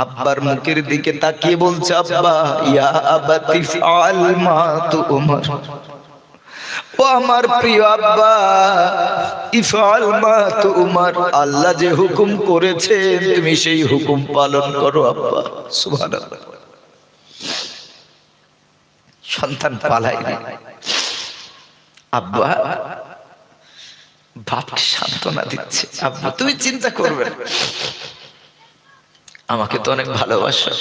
আব্বার মুখের দিকে তাকিয়ে বলছে, আব্বা ইয়া আবাতি ফাআল মা তুমার। ও আমার প্রিয় আব্বা, ইফআল মা তুমার, আল্লাহ যে হুকুম করেছেন তুমি সেই হুকুম পালন করো আব্বা। সুবহানাল্লাহ। সন্তান পালায়নি, আব্বা বাপকে সান্ত্বনা দিচ্ছে, আব্বা তুমি চিন্তা করবে না, আমাকে তো অনেক ভালোবাসো,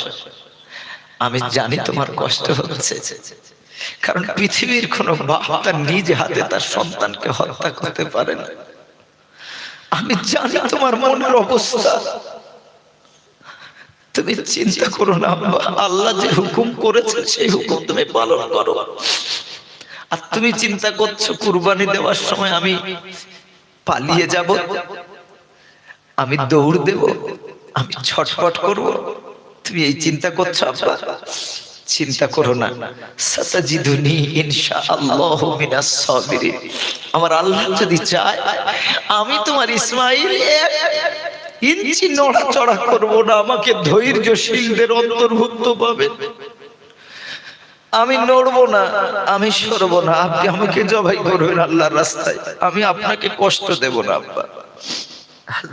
আমি জানি তোমার কষ্ট হচ্ছে, কারণ পৃথিবীর কোন বাপ তার নিজ হাতে তার সন্তানকে হত্যা করতে পারে না। আমি জানি তোমার মনের অবস্থা, তুমি চিন্তা করো না আব্বা, আল্লাহ যে হুকুম করেছে সেই হুকুম তুমি পালন করো। আর তুমি চিন্তা করছো কুরবানি দেওয়ার সময় আমি পালিয়ে যাব, আমি দৌড় দেব, আমি ছটফট করব, তুমি এই চিন্তা করছো আব্বা? চিন্তা করো না, সাতাজিদুনি ইনশাআল্লাহু মিনাস সাবিরিন। আমার আল্লাহ যদি চায় আমি তোমার ইসমাইল এক ইঞ্চি নড়াচড়া করব না, আমাকে ধৈর্যশীলদের অন্তর্ভুক্ত পাবে। আমি নড়বো না, আমি সরবো না, আপনি আমাকে জবাই করবেন আল্লাহর রাস্তায়, আমি আপনাকে কষ্ট দেব না আব্বা।